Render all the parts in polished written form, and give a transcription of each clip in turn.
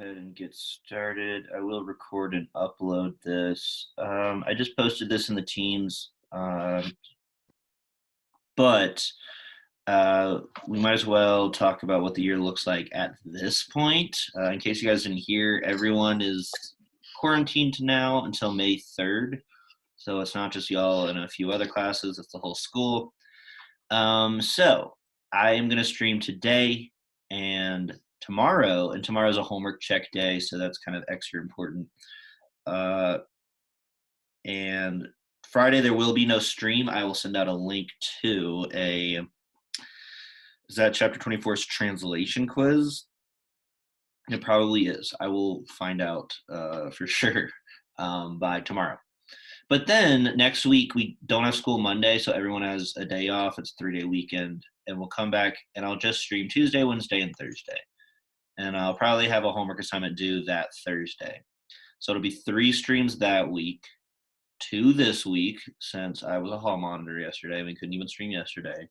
ahead and get started. I will record and upload this. I just posted this in the Teams, but we might as well talk about what the year looks like at this point. In case you guys didn't hear, everyone is quarantined now until May 3rd. So it's not just y'all and a few other classes, it's the whole school. So I am going to stream today and tomorrow, and tomorrow's a homework check day, so that's kind of extra important. Uh, and Friday there will be no stream. I will send out a link to is that chapter 24's translation quiz? It probably is. I will find out for sure by tomorrow. But then next week we don't have school Monday, so everyone has a day off. It's a 3-day weekend, and we'll come back and I'll just stream Tuesday, Wednesday, and Thursday. And I'll probably have a homework assignment due that Thursday. So it'll be 3 streams that week, 2 this week, since I was a hall monitor yesterday. We couldn't even stream yesterday.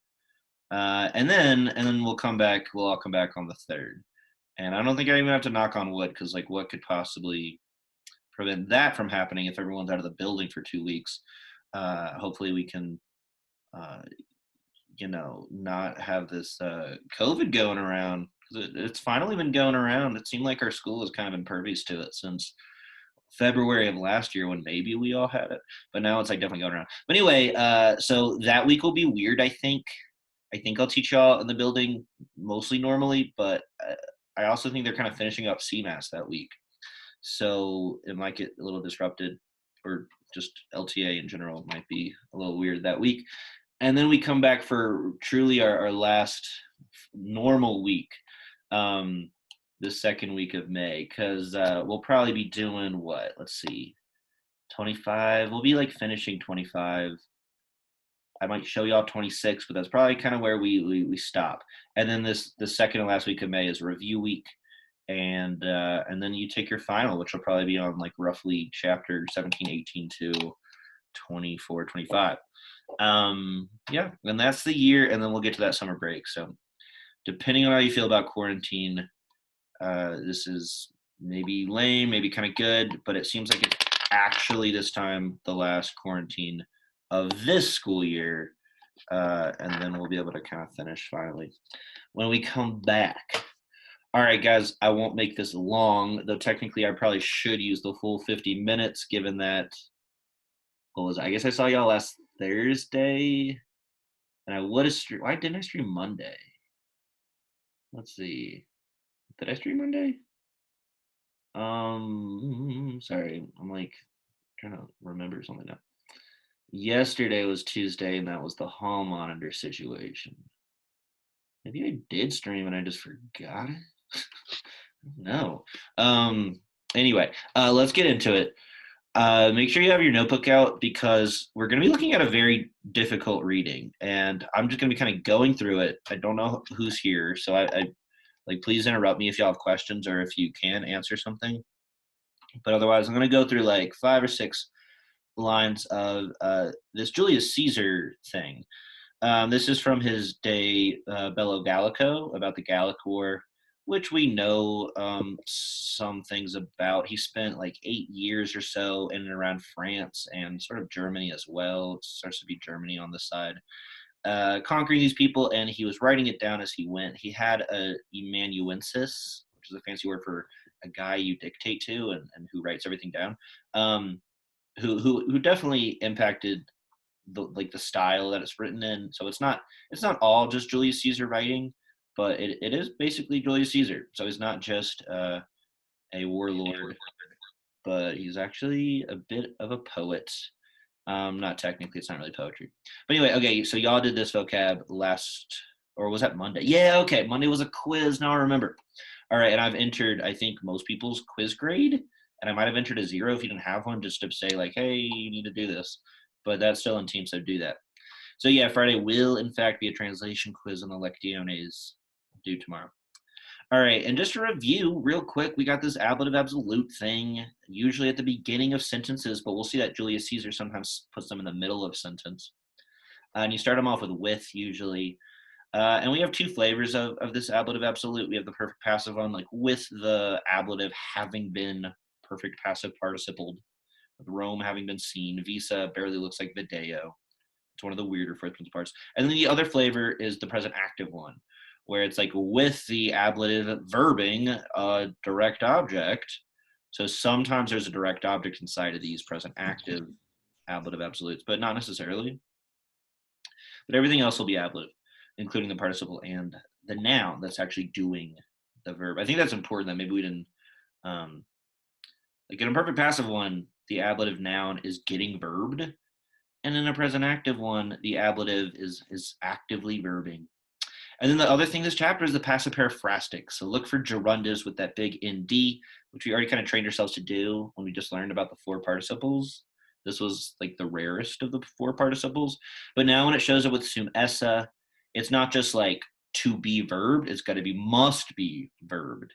And then we'll come back. We'll all come back on the 3rd. And I don't think I even have to knock on wood because like what could possibly prevent that from happening if everyone's out of the building for 2 weeks. Hopefully we can, uh, not have this COVID going around. It's finally been going around. It seemed like our school has kind of impervious to it since February of last year when maybe we all had it, but now it's like definitely going around. But anyway, so that week will be weird. I think I'll teach y'all in the building mostly normally, but I also think they're kind of finishing up CMAS that week. So it might get a little disrupted, or just LTA in general might be a little weird that week. And then we come back for truly our last normal week, the second week of May, because we'll probably be doing what? Let's see, 25. We'll be like finishing 25. I might show y'all 26, but that's probably kind of where we stop. And then the second and last week of May is review week, and then you take your final, which will probably be on like roughly chapter 17, 18 to 24, 25. Yeah, and that's the year, and then we'll get to that summer break. So depending on how you feel about quarantine, this is maybe lame, maybe kind of good, but it seems like it's actually this time the last quarantine of this school year, and then we'll be able to kind of finish finally when we come back. All right, guys, I won't make this long, though technically I probably should use the full 50 minutes given that, what was it? I guess I saw y'all last Thursday, and I would have streamed. Why didn't I stream Monday? Let's see. Did I stream Monday? Sorry, I'm like trying to remember something now. Yesterday was Tuesday, and that was the hall monitor situation. Maybe I did stream and I just forgot it. No. Anyway, let's get into it. Make sure you have your notebook out because we're going to be looking at a very difficult reading, and I'm just going to be kind of going through it. I don't know who's here, so I like please interrupt me if y'all have questions or if you can answer something. But otherwise, I'm going to go through like 5 or 6 lines of this Julius Caesar thing. This is from his De Bello Gallico about the Gallic War, which we know some things about. He spent like 8 years or so in and around France and sort of Germany as well. It starts to be Germany on the side, conquering these people, and he was writing it down as he went. He had a amanuensis, which is a fancy word for a guy you dictate to and who writes everything down, who definitely impacted the style that it's written in. So it's not all just Julius Caesar writing, but it is basically Julius Caesar. So he's not just a warlord, but he's actually a bit of a poet. Not technically, it's not really poetry. But anyway, okay, so y'all did this vocab last, or was that Monday? Yeah, okay, Monday was a quiz. Now I remember. All right, and I've entered, I think, most people's quiz grade, and I might have entered a 0 if you didn't have one, just to say like, hey, you need to do this. But that's still in team, so do that. So yeah, Friday will in fact be a translation quiz on the Lectiones due tomorrow. All right, and just to review real quick, we got this ablative absolute thing, usually at the beginning of sentences, but we'll see that Julius Caesar sometimes puts them in the middle of sentence. And you start them off with usually. And we have two flavors of this ablative absolute. We have the perfect passive one, like with the ablative having been perfect passive participled, with Rome having been seen. Visa barely looks like video. It's one of the weirder first parts. And then the other flavor is the present active one, where it's like with the ablative verbing a direct object. So sometimes there's a direct object inside of these present active ablative absolutes, but not necessarily. But everything else will be ablative, including the participle and the noun that's actually doing the verb. I think that's important that maybe we didn't, like in a perfect passive one, the ablative noun is getting verbed. And in a present active one, the ablative is actively verbing. And then the other thing this chapter is the passive periphrastic. So look for gerundives with that big nd, which we already kind of trained ourselves to do when we just learned about the four participles. This was like the rarest of the four participles. But now when it shows up with sum esse, it's not just like to be verbed, it's got to be must be verbed.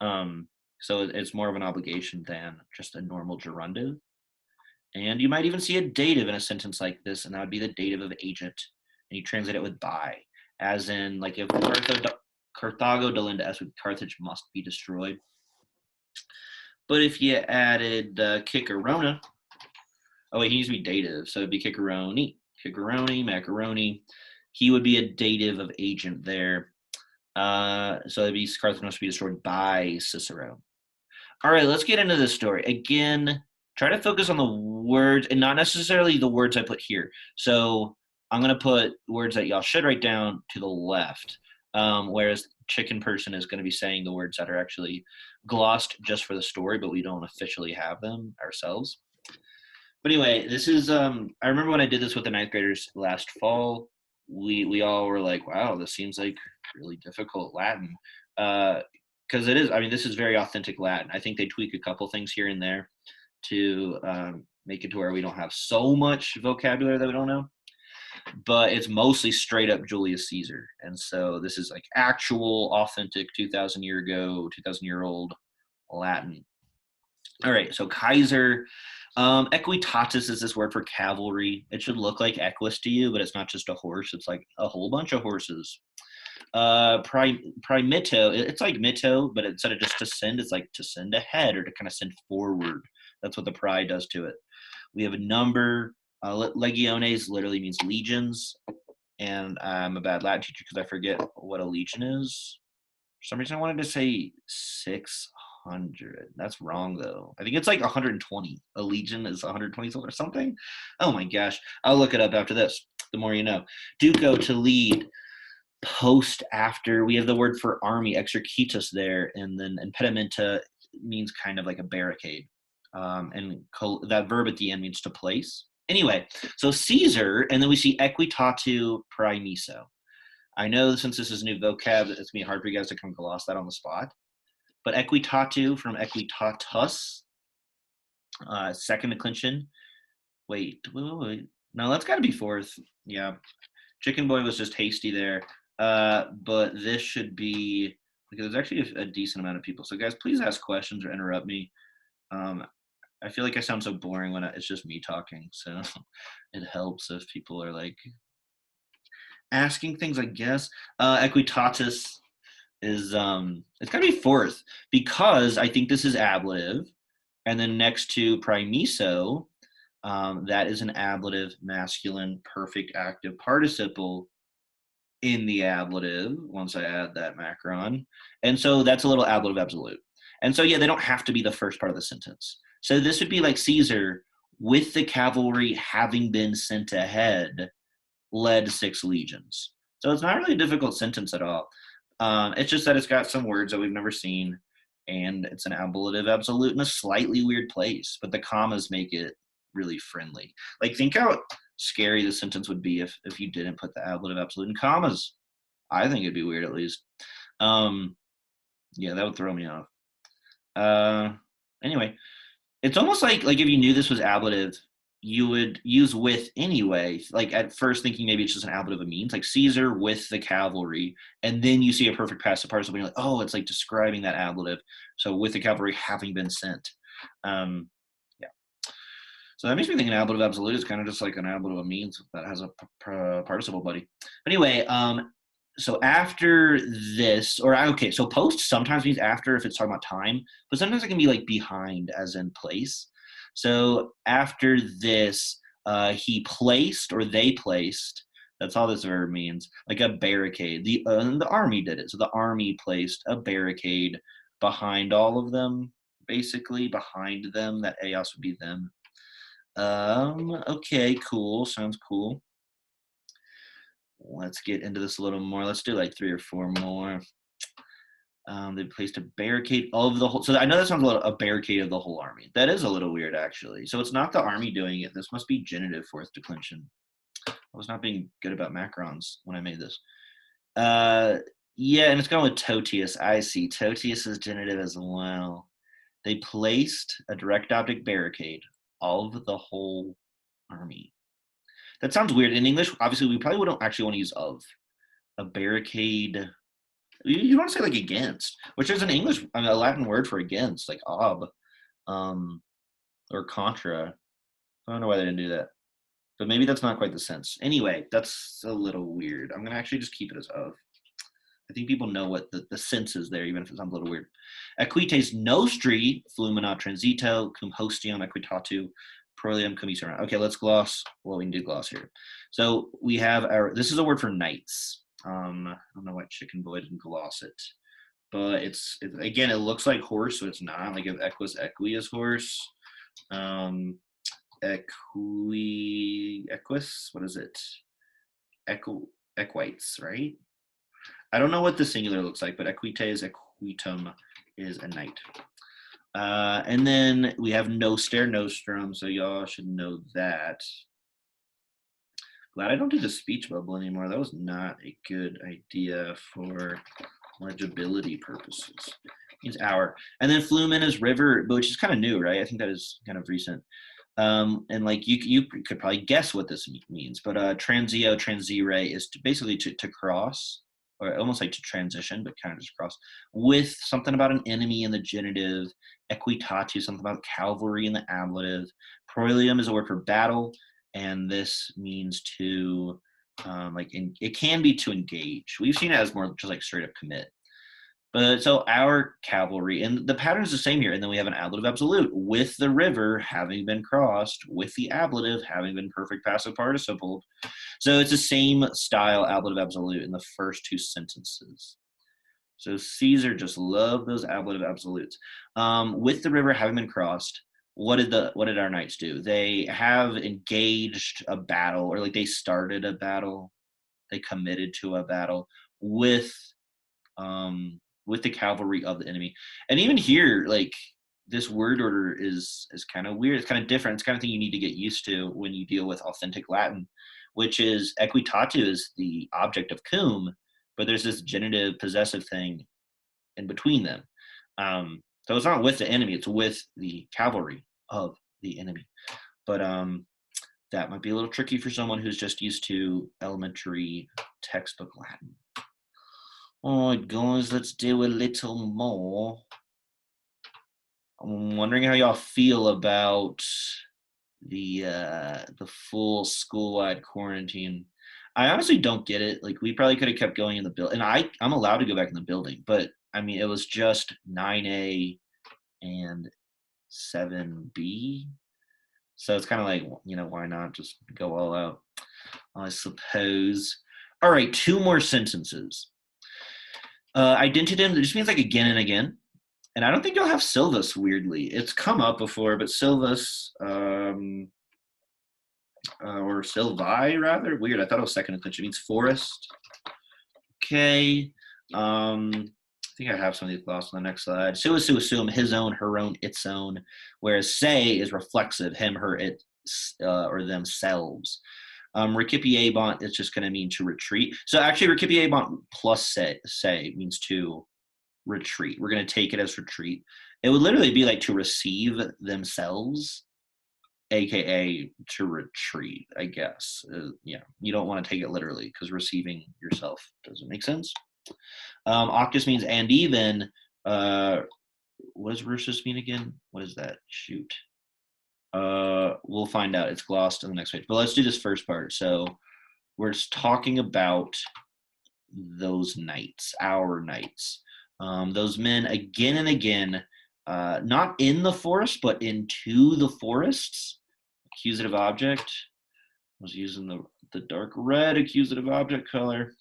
So it's more of an obligation than just a normal gerundive. And you might even see a dative in a sentence like this, and that would be the dative of agent. And you translate it with by, as in, like, if Carthago delenda est, Carthage must be destroyed. But if you added Cicerona, oh wait, he needs to be dative, so it'd be Ciceroni, macaroni. He would be a dative of agent there. So it'd be Carthage must be destroyed by Cicero. All right, let's get into this story. Again, try to focus on the words and not necessarily the words I put here. So I'm going to put words that y'all should write down to the left, whereas chicken person is going to be saying the words that are actually glossed just for the story, but we don't officially have them ourselves. But anyway, this is, I remember when I did this with the ninth graders last fall, we all were like, wow, this seems like really difficult Latin. Because it is, I mean, this is very authentic Latin. I think they tweak a couple things here and there to make it to where we don't have so much vocabulary that we don't know. But it's mostly straight up Julius Caesar. And so this is like actual, authentic 2,000 year ago, 2,000 year old Latin. All right, so Kaiser. Equitatis is this word for cavalry. It should look like equus to you, but it's not just a horse. It's like a whole bunch of horses. Primito, it's like mito, but instead of just to send, it's like to send ahead or to kind of send forward. That's what the pri does to it. We have a number. Legiones literally means legions, and I'm a bad Latin teacher because I forget what a legion is. For some reason, I wanted to say 600. That's wrong, though. I think it's like 120. A legion is 120 or something. Oh my gosh. I'll look it up after this. The more you know. Duco, to lead. Post, after. We have the word for army, exercitus there. And then impedimenta means kind of like a barricade. And that verb at the end means to place. Anyway, so Caesar, and then we see equitatu primiso. I know since this is new vocab, it's going to be hard for you guys to come gloss that on the spot. But equitatu from equitatus, second declension. Wait. No, that's got to be fourth. Yeah. Chicken Boy was just hasty there. But this should be, because there's actually a decent amount of people. So guys, please ask questions or interrupt me. I feel like I sound so boring when it's just me talking. So it helps if people are like asking things, I guess. Equitatis is it's gotta be fourth because I think this is ablative, and then next to primiso, that is an ablative masculine perfect active participle in the ablative once I add that macron, and so that's a little ablative absolute. And so yeah, they don't have to be the first part of the sentence. So this would be like Caesar, with the cavalry having been sent ahead, led 6 legions. So it's not really a difficult sentence at all. It's just that it's got some words that we've never seen, and it's an ablative absolute in a slightly weird place, but the commas make it really friendly. Like, think how scary the sentence would be if you didn't put the ablative absolute in commas. I think it'd be weird, at least. Yeah, that would throw me off. Anyway, it's almost like if you knew this was ablative, you would use with anyway, like at first thinking maybe it's just an ablative of means, like Caesar with the cavalry, and then you see a perfect passive participle, and you're like, oh, it's like describing that ablative. So with the cavalry having been sent. Yeah. So that makes me think an ablative absolute is kind of just like an ablative of means that has a participle buddy. But anyway, So after this, or okay, so post sometimes means after if it's talking about time, but sometimes it can be like behind, as in place. So after this, he placed or they placed. That's all this verb means. Like a barricade. The army did it. So the army placed a barricade behind all of them, basically behind them. That Aos would be them. Okay, cool. Sounds cool. Let's get into this a little more. Let's do like 3 or 4 more. They placed a barricade of the whole. So I know that sounds a barricade of the whole army. That is a little weird, actually. So it's not the army doing it. This must be genitive fourth declension. I was not being good about macrons when I made this. Yeah, and it's going with Totius. I see. Totius is genitive as well. They placed a direct object barricade of the whole army. That sounds weird. In English, obviously, we probably wouldn't actually want to use of. A barricade. You want to say like against, which is an English, a Latin word for against, like ob, or contra. I don't know why they didn't do that, but maybe that's not quite the sense. Anyway, that's a little weird. I'm gonna actually just keep it as of. I think people know what the sense is there, even if it sounds a little weird. Equites nostri flumina transito cum hostium equitatu prolium cum miserum. Okay, let's gloss. Well, we can do gloss here. So we have this is a word for knights. I don't know why Chicken Boy didn't gloss it, but it's again, it looks like horse, so it's not. Like if equi is horse, equus, what is it? Equites, right? I don't know what the singular looks like, but equites, equitum is a knight. And then we have noster, nostrum, so y'all should know that. Glad I don't do the speech bubble anymore. That was not a good idea for legibility purposes. It means hour. And then flumen is river, which is kind of new, right? I think that is kind of recent. And like you could probably guess what this means, but transio, transire is basically to cross, or almost like to transition, but kind of just cross, with something about an enemy in the genitive, equitatu, something about cavalry in the ablative. Prolium is a word for battle, and this means to it can be to engage. We've seen it as more just like straight up commit. But so our cavalry, and the pattern is the same here. And then we have an ablative absolute with the river having been crossed, with the ablative having been perfect passive participle. So it's the same style ablative absolute in the first 2 sentences. So Caesar just loved those ablative absolutes. With the river having been crossed, what did our knights do? They have engaged a battle, or like they started a battle, they committed to a battle with the cavalry of the enemy. And even here, like this word order is kind of weird. It's kind of different. It's kind of thing you need to get used to when you deal with authentic Latin, which is equitatu is the object of cum, but there's this genitive possessive thing in between them. So it's not with the enemy, it's with the cavalry of the enemy. But that might be a little tricky for someone who's just used to elementary textbook Latin. All right, guys, let's do a little more. I'm wondering how y'all feel about the full school-wide quarantine. I honestly don't get it. Like, we probably could have kept going in the building, and I'm allowed to go back in the building, but I mean, it was just 9A and 7B. So it's kind of like, why not just go all out, I suppose. All right, 2 more sentences. Identitum just means like again and again. And I don't think you'll have Silvus, weirdly. It's come up before, but Silvus, or Silvi, rather. Weird. I thought it was second declension. It means forest. Okay. I think I have some of these lost on the next slide. Sua, sum, his own, her own, its own. Whereas say is reflexive, him, her, it, or themselves. Recipiebant is just going to mean to retreat. So actually, recipiebant plus say means to retreat. We're going to take it as retreat. It would literally be like to receive themselves, aka to retreat, I guess. Yeah, you don't want to take it literally because receiving yourself doesn't make sense. Octus means and even. What does Rursus mean again? What is that? Shoot. We'll find out. It's glossed on the next page. But let's do this first part. So we're talking about those knights, our knights. Those men again and again, not in the forest, but into the forests. Accusative object. I was using the dark red accusative object color.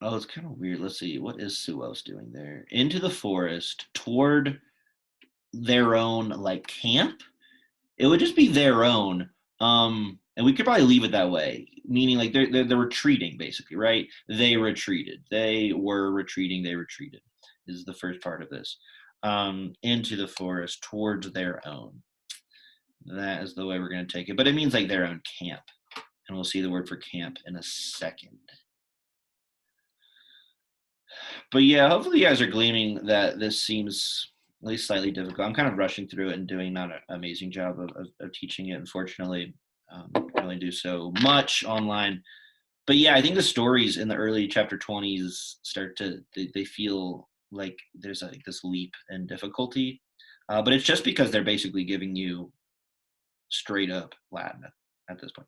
Oh, it's kind of weird. Let's see. What is Suos doing there? Into the forest toward their own like camp. It would just be their own. And we could probably leave it that way, meaning like they're retreating basically, right? They retreated. They were retreating. They retreated. Is the first part of this. Into the forest towards their own. That is the way we're going to take it. But it means like their own camp. And we'll see the word for camp in a second. But yeah, hopefully you guys are gleaming that this seems at least slightly difficult. I'm kind of rushing through it and doing not an amazing job of teaching it, unfortunately. Can only do so much online. But yeah, I think the stories in the early chapter 20s start to, they feel like there's like this leap in difficulty. But it's just because they're basically giving you straight up Latin at this point.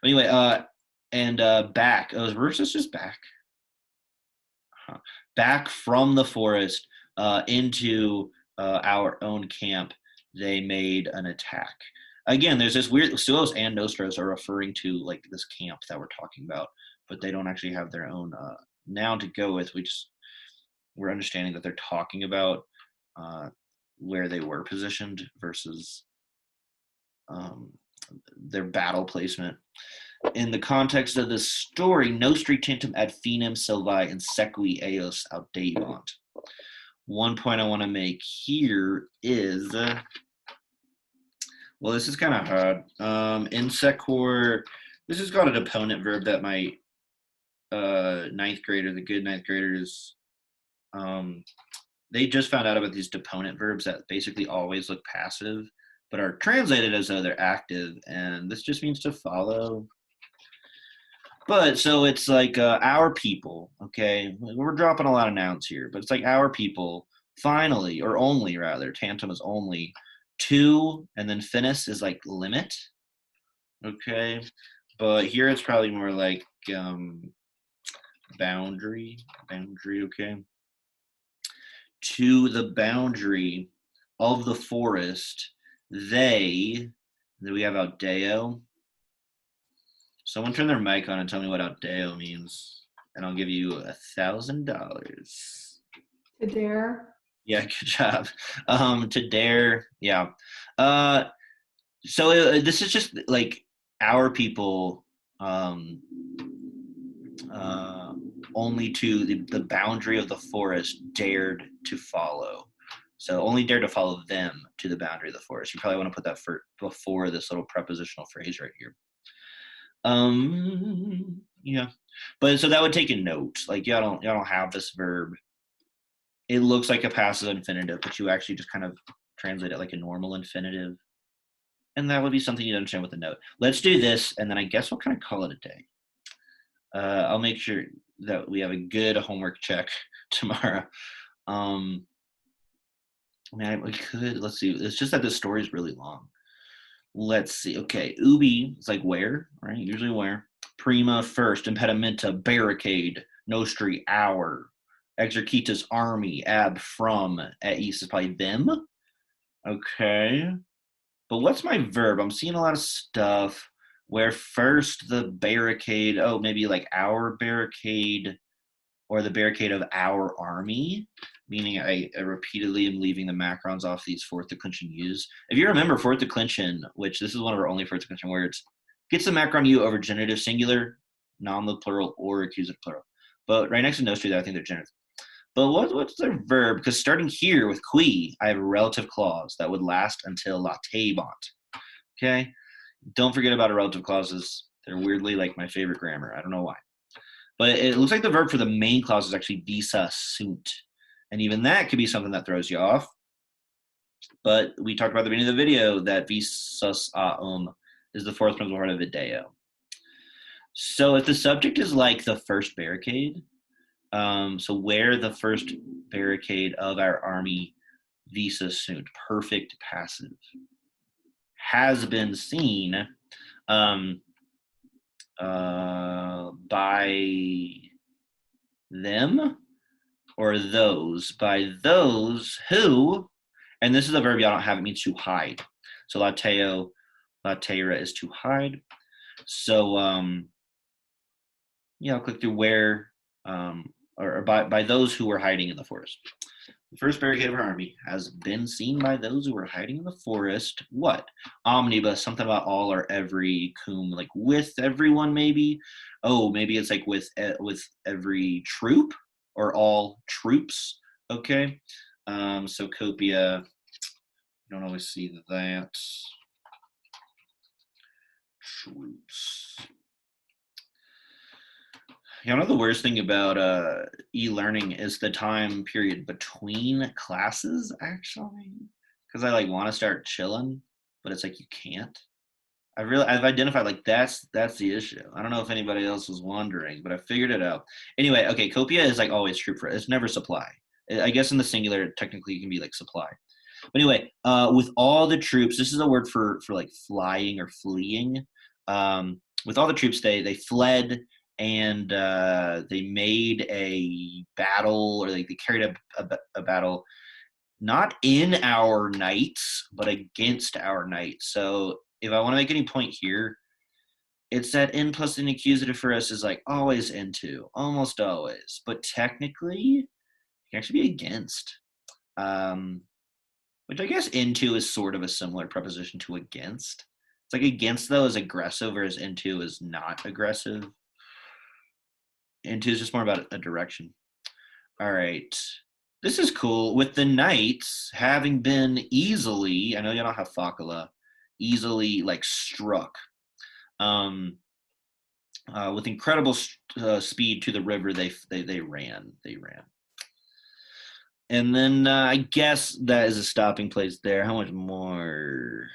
Anyway, back. Oh, is versus just back? Huh. Back from the forest into our own camp, they made an attack. Again, there's this weird, Suos and Nostros are referring to like this camp that we're talking about, but they don't actually have their own noun to go with. We're understanding that they're talking about where they were positioned versus their battle placement. In the context of the story, Nostri tantum ad finem sylvae and sequi eos audebant. One point I want to make here is, well, this is kind of hard. In sequor, this is called a deponent verb that my ninth grader, the good ninth graders, they just found out about these deponent verbs that basically always look passive, but are translated as though they're active, and this just means to follow. But so it's like our people, okay? We're dropping a lot of nouns here, but it's like our people, finally, or only rather, tantum is only, to, and then finis is like limit, okay? But here it's probably more like boundary, okay? To the boundary of the forest, then we have audeo. Someone turn their mic on and tell me what audeo means, and I'll give you $1,000. To dare. Yeah, good job. To dare, yeah. So this is just like our people, only to the boundary of the forest dared to follow. So only dared to follow them to the boundary of the forest. You probably want to put that before this little prepositional phrase right here. Yeah, but so that would take a note. Like y'all don't have this verb. It looks like a passive infinitive, but you actually just kind of translate it like a normal infinitive. And that would be something you'd understand with a note. Let's do this, and then I guess we'll kind of call it a day. I'll make sure that we have a good homework check tomorrow. I mean, we could, let's see. It's just that this story is really long. Let's see. Okay, ubi is like where, right? Usually where. Prima, first. Impedimenta, barricade. Nostri, our. Exercitus, army. Ab, from. At east is probably them. Okay. But what's my verb? I'm seeing a lot of stuff where first the barricade, oh, maybe like our barricade or the barricade of our army, meaning I repeatedly am leaving the macrons off these fourth declension U's. If you remember fourth declension, which this is one of our only fourth declension words, gets the macron U over genitive singular, nominative plural, or accusative plural. But right next to nostri, I think they're genitive. But what's their verb? Because starting here with qui, I have a relative clause that would last until latebant. Okay? Don't forget about relative clauses. They're weirdly like my favorite grammar. I don't know why. But it looks like the verb for the main clause is actually visa sunt. And even that could be something that throws you off. But we talked about at the beginning of the video that visus is the fourth principal part of video. So if the subject is like the first barricade, so where the first barricade of our army, visa sunt, perfect passive, has been seen, By them or those? By those who, and this is a verb y'all don't have, it means to hide. So lateo, latera is to hide. So I'll click through where, or by those who were hiding in the forest. The first barricade of our army has been seen by those who were hiding in the forest. What? Omnibus, something about all or every, cum, like with everyone, maybe. Oh, maybe it's like with every troop or all troops. Okay. So copia. You don't always see that. Troops. You know, the worst thing about e-learning is the time period between classes, actually, because I like want to start chilling, but it's like you can't. I've identified like that's the issue. I don't know if anybody else was wondering, but I figured it out. Anyway, okay, copia is like always true for it. It's never supply. I guess in the singular, technically, it can be like supply. But anyway, with all the troops, this is a word for like flying or fleeing. With all the troops, they fled and they made a battle, or they carried a battle, not in our knights, but against our knights. So if I want to make any point here, it's that in plus an accusative for us is like always into, almost always, but technically it can actually be against. Which I guess into is sort of a similar preposition to against. It's like against, though, is aggressive, whereas into is not aggressive. Into is just more about a direction. All right. This is cool. With the knights having been easily, I know you don't have facula, easily like struck. With incredible speed to the river, they ran. They ran. And then I guess that is a stopping place there. How much more?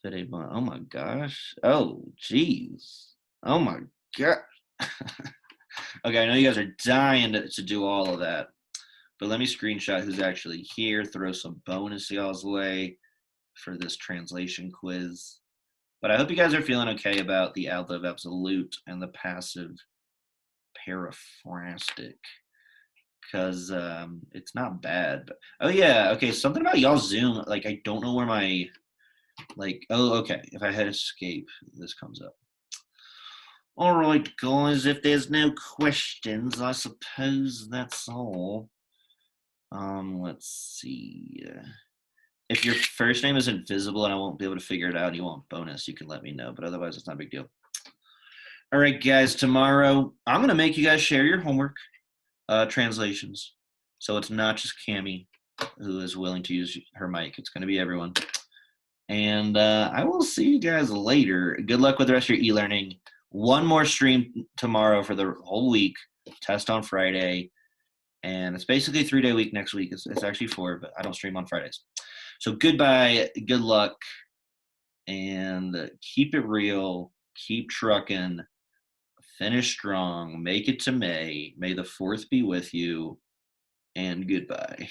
Oh my gosh. Oh, geez. Oh my god. Okay, I know you guys are dying to do all of that. But let me screenshot who's actually here, throw some bonus y'all's way for this translation quiz. But I hope you guys are feeling okay about the adverb absolute and the passive paraphrastic, because it's not bad. But, oh yeah, okay, something about y'all Zoom, like I don't know where my, like, oh, okay, if I hit escape, this comes up. All right, guys, if there's no questions, I suppose that's all. Let's see. If your first name isn't visible and I won't be able to figure it out and you want bonus, you can let me know, but otherwise it's not a big deal. All right, guys, tomorrow I'm going to make you guys share your homework translations. So it's not just Cami who is willing to use her mic. It's going to be everyone. And I will see you guys later. Good luck with the rest of your e-learning. One more stream tomorrow for the whole week. Test on Friday. And it's basically a 3-day week next week. It's actually 4, but I don't stream on Fridays. So goodbye. Good luck. And keep it real. Keep trucking. Finish strong. Make it to May. May the 4th be with you. And goodbye.